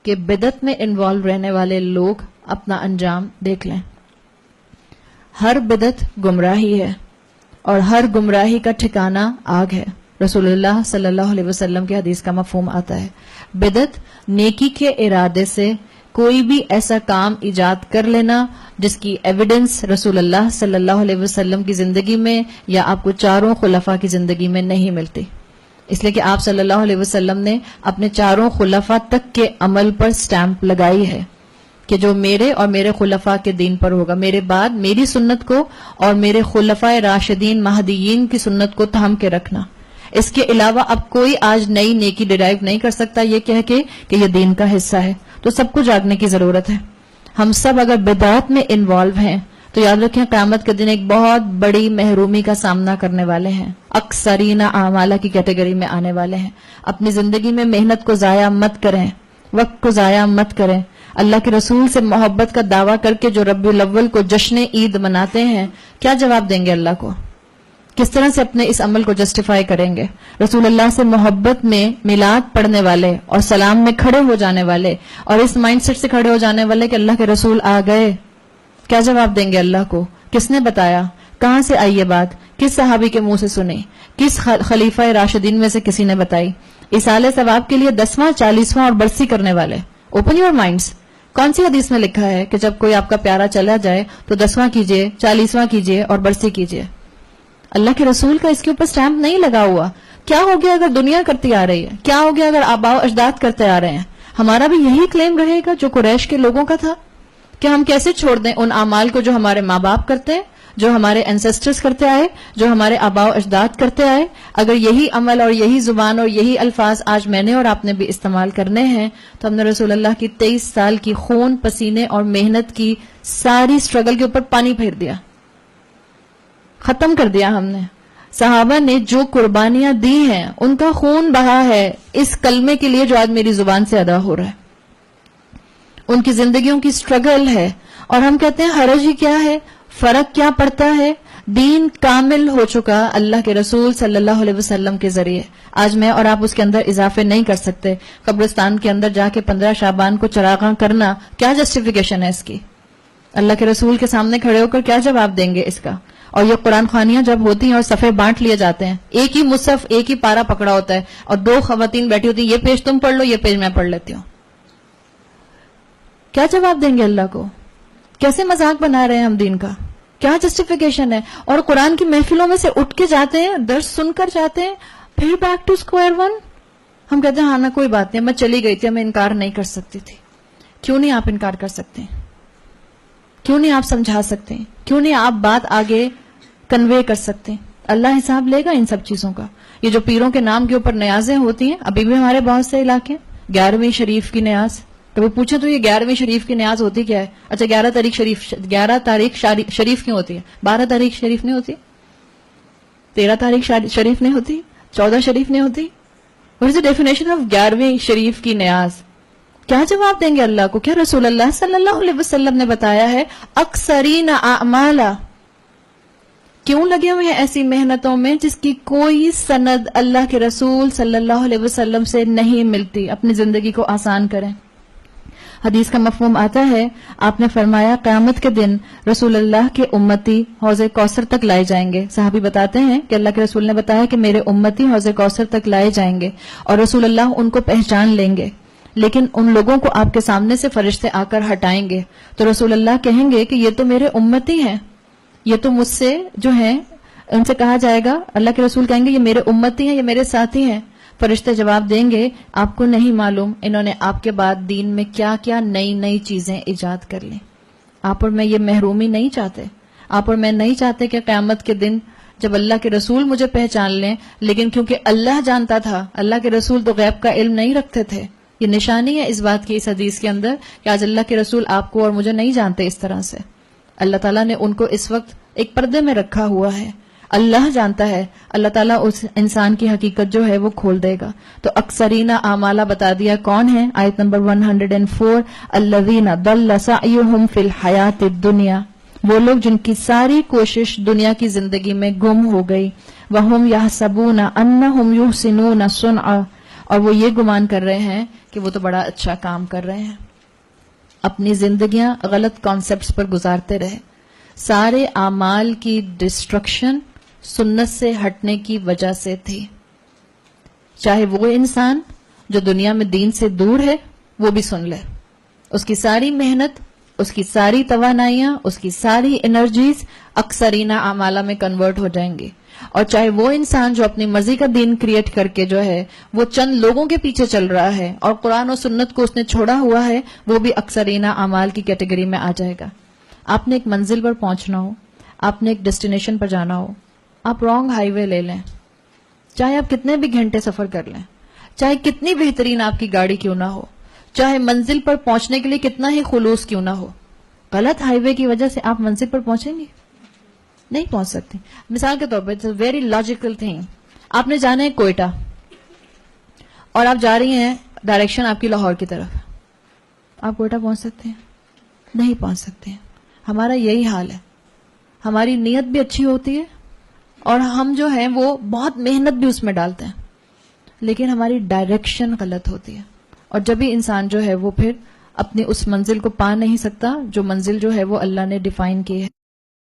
کہ بدعت میں انوالو رہنے والے لوگ اپنا انجام دیکھ لیں. ہر بدعت گمراہی ہے اور ہر گمراہی کا ٹھکانہ آگ ہے. رسول اللہ صلی اللہ علیہ وسلم کی حدیث کا مفہوم آتا ہے بدعت نیکی کے ارادے سے کوئی بھی ایسا کام ایجاد کر لینا جس کی ایویڈنس رسول اللہ صلی اللہ علیہ وسلم کی زندگی میں یا آپ کو چاروں خلفاء کی زندگی میں نہیں ملتی. اس لیے کہ آپ صلی اللہ علیہ وسلم نے اپنے چاروں خلفاء تک کے عمل پر سٹیمپ لگائی ہے کہ جو میرے اور میرے خلفاء کے دین پر ہوگا، میرے بعد میری سنت کو اور میرے خلفاء راشدین مہدیین کی سنت کو تھام کے رکھنا. اس کے علاوہ اب کوئی آج نئی نیکی ڈیرائیو نہیں کر سکتا یہ کہہ کے کہ یہ دین کا حصہ ہے. تو سب کو جاگنے کی ضرورت ہے. ہم سب اگر بدعات میں انوالو ہیں تو یاد رکھیں قیامت کے دن ایک بہت بڑی محرومی کا سامنا کرنے والے ہیں. اکثرین اعمالہ کی کیٹیگری میں آنے والے ہیں. اپنی زندگی میں محنت کو ضائع مت کریں، وقت کو ضائع مت کریں. اللہ کے رسول سے محبت کا دعویٰ کر کے جو ربیع الاول کو جشن عید مناتے ہیں، کیا جواب دیں گے اللہ کو؟ کس طرح سے اپنے اس عمل کو جسٹیفائی کریں گے؟ رسول اللہ سے محبت میں میلاد پڑھنے والے اور سلام میں کھڑے ہو جانے والے اور اس مائنڈ سیٹ سے کھڑے ہو جانے والے کہ اللہ کے رسول آ گئے، کیا جواب دیں گے اللہ کو؟ کس نے بتایا؟ کہاں سے آئی یہ بات؟ کس صحابی کے منہ سے سنی؟ کس خلیفہ راشدین میں سے کسی نے بتائی؟ ایصال ثواب کے لیے 10واں 40واں اور برسی کرنے والے. Open your minds. کون سی حدیث میں لکھا ہے کہ جب کوئی آپ کا پیارا چلا جائے تو 10واں کیجئے، 40واں کیجئے اور برسی کیجئے؟ اللہ کے رسول کا اس کے اوپر سٹیمپ نہیں لگا ہوا. کیا ہو گیا اگر دنیا کرتی آ رہی ہے؟ کیا ہو گیا اگر آباء و اجداد کرتے آ رہے ہیں؟ ہمارا بھی یہی کلیم رہے گا جو قریش کے لوگوں کا تھا کہ ہم کیسے چھوڑ دیں ان اعمال کو جو ہمارے ماں باپ کرتے ہیں، جو ہمارے اینسسٹرز کرتے آئے، جو ہمارے آباء و اجداد کرتے آئے؟ اگر یہی عمل اور یہی زبان اور یہی الفاظ آج میں نے اور آپ نے بھی استعمال کرنے ہیں تو ہم نے رسول اللہ کی 23 سال کی خون پسینے اور محنت کی ساری سٹرگل کے اوپر پانی پھیر دیا، ختم کر دیا. ہم نے صحابہ نے جو قربانیاں دی ہیں ان کا خون بہا ہے اس کلمے کے لیے جو آج میری زبان سے ادا ہو رہا ہے. ان کی زندگیوں کی سٹرگل ہے اور ہم کہتے ہیں حرج ہی کیا ہے، فرق کیا پڑتا ہے؟ دین کامل ہو چکا اللہ کے رسول صلی اللہ علیہ وسلم کے ذریعے. آج میں اور آپ اس کے اندر اضافے نہیں کر سکتے. قبرستان کے اندر جا کے 15 شعبان کو چراغاں کرنا کیا جسٹیفیکیشن ہے اس کی؟ اللہ کے رسول کے سامنے کھڑے ہو کر کیا جواب دیں گے اس کا؟ اور یہ قرآن خوانیاں جب ہوتی ہیں اور صفحے بانٹ لیے جاتے ہیں، ایک ہی مصحف ایک ہی پارا پکڑا ہوتا ہے اور 2 خواتین بیٹھی ہوتی ہیں، یہ پیج تم پڑھ لو، یہ پیج میں پڑھ لیتی ہوں. کیا جواب دیں گے اللہ کو؟ کیسے مذاق بنا رہے ہیں ہم دین کا؟ کیا جسٹیفیکیشن ہے؟ اور قرآن کی محفلوں میں سے اٹھ کے جاتے ہیں، درس سن کر جاتے ہیں، پھر بیک ٹو اسکوائر ون. ہم کہتے ہیں ہاں نا کوئی بات نہیں، میں چلی گئی تھی، میں انکار نہیں کر سکتی تھی. کیوں نہیں آپ انکار کر سکتے؟ کیوں نہیں آپ سمجھا سکتے؟ کیوں نہیں آپ بات آگے کنوے کر سکتے؟ اللہ حساب لے گا ان سب چیزوں کا. یہ جو پیروں کے نام کے اوپر نیازیں ہوتی ہیں، ابھی بھی ہمارے بہت سے علاقے 11ویں شریف کی نیاز. کبھی پوچھیں تو یہ 11ویں شریف کی نیاز ہوتی کیا ہے؟ اچھا 11 تاریخ شریف کیوں ہوتی ہے؟ 12 تاریخ شریف نہیں ہوتی؟ 13 تاریخ شریف نہیں ہوتی؟ 14 شریف نہیں ہوتی؟ What is the definition of 11ویں شریف کی نیاز؟ کیا جواب دیں گے اللہ کو؟ کیا رسول اللہ صلی اللہ علیہ وسلم نے بتایا ہے اکثرین اعمالا؟ کیوں لگے ہوئے ہیں ایسی محنتوں میں جس کی کوئی سند اللہ کے رسول صلی اللہ علیہ وسلم سے نہیں ملتی؟ اپنی زندگی کو آسان کریں. حدیث کا مفہوم آتا ہے، آپ نے فرمایا قیامت کے دن رسول اللہ کے امتی حوض کوثر تک لائے جائیں گے. صحابی بتاتے ہیں کہ اللہ کے رسول نے بتایا کہ میرے امتی حوض کوثر تک لائے جائیں گے اور رسول اللہ ان کو پہچان لیں گے، لیکن ان لوگوں کو آپ کے سامنے سے فرشتے آ کر ہٹائیں گے. تو رسول اللہ کہیں گے کہ یہ تو میرے امتی ہیں، یہ تو مجھ سے جو ہیں، ان سے کہا جائے گا، اللہ کے رسول کہیں گے یہ میرے امتی ہیں، یہ میرے ساتھی ہیں. فرشتے جواب دیں گے آپ کو نہیں معلوم انہوں نے آپ کے بعد دین میں کیا کیا نئی نئی چیزیں ایجاد کر لیں. آپ اور میں یہ محرومی نہیں چاہتے. آپ اور میں نہیں چاہتے کہ قیامت کے دن جب اللہ کے رسول مجھے پہچان لیں، لیکن کیونکہ اللہ جانتا تھا، اللہ کے رسول تو غیب کا علم نہیں رکھتے تھے. یہ نشانی ہے اس بات کی اس حدیث کے اندر کہ آج اللہ کے رسول آپ کو اور مجھے نہیں جانتے اس طرح سے. اللہ تعالیٰ نے ان کو اس وقت ایک پردے میں رکھا ہوا ہے. اللہ جانتا ہے، اللہ تعالیٰ اس انسان کی حقیقت جو ہے وہ کھول دے گا. تو اکثرین اعمالہ بتا دیا کون ہے؟ آیت نمبر 104، الذین ضل سعیہم فی الحیات الدنیا، وہ لوگ جن کی ساری کوشش دنیا کی زندگی میں گم ہو گئی. وہم یحسبون انہم یحسنون صنعا، اور وہ یہ گمان کر رہے ہیں کہ وہ تو بڑا اچھا کام کر رہے ہیں. اپنی زندگیاں غلط کانسیپٹس پر گزارتے رہے. سارے اعمال کی ڈسٹرکشن سنت سے ہٹنے کی وجہ سے تھی. چاہے وہ انسان جو دنیا میں دین سے دور ہے وہ بھی سن لے. اس کی ساری محنت، اس کی ساری توانائیاں، اس کی ساری انرجیز اکثرینہ اعمالہ میں کنورٹ ہو جائیں گی. اور چاہے وہ انسان جو اپنی مرضی کا دین کریٹ کر کے جو ہے وہ چند لوگوں کے پیچھے چل رہا ہے اور قرآن و سنت کو اس نے چھوڑا ہوا ہے، وہ بھی اکثرینہ اعمال کی کیٹیگری میں آ جائے گا. آپ نے ایک منزل پر پہنچنا ہو، آپ نے ایک ڈیسٹینیشن پر جانا ہو، آپ رانگ ہائی وے لے لیں، چاہے آپ کتنے بھی گھنٹے سفر کر لیں، چاہے کتنی بہترین آپ کی گاڑی کیوں نہ ہو، چاہے منزل پر پہنچنے کے لیے کتنا ہی خلوص کیوں نہ ہو، غلط ہائی وے کی وجہ سے آپ منزل پر پہنچیں گے؟ نہیں پہنچ سکتے. مثال کے طور پر it's a very logical thing. آپ نے جانا ہے کوئٹہ اور آپ جا رہی ہیں ڈائریکشن آپ کی لاہور کی طرف. آپ کوئٹہ پہنچ سکتے ہیں؟ نہیں پہنچ سکتے ہیں. ہمارا یہی حال ہے. ہماری نیت بھی اچھی ہوتی ہے اور ہم جو ہیں وہ بہت محنت بھی اس میں ڈالتے ہیں، لیکن ہماری ڈائریکشن غلط ہوتی ہے. اور جب بھی انسان جو ہے وہ پھر اپنی اس منزل کو پا نہیں سکتا جو منزل جو ہے وہ اللہ نے ڈیفائن کی ہے.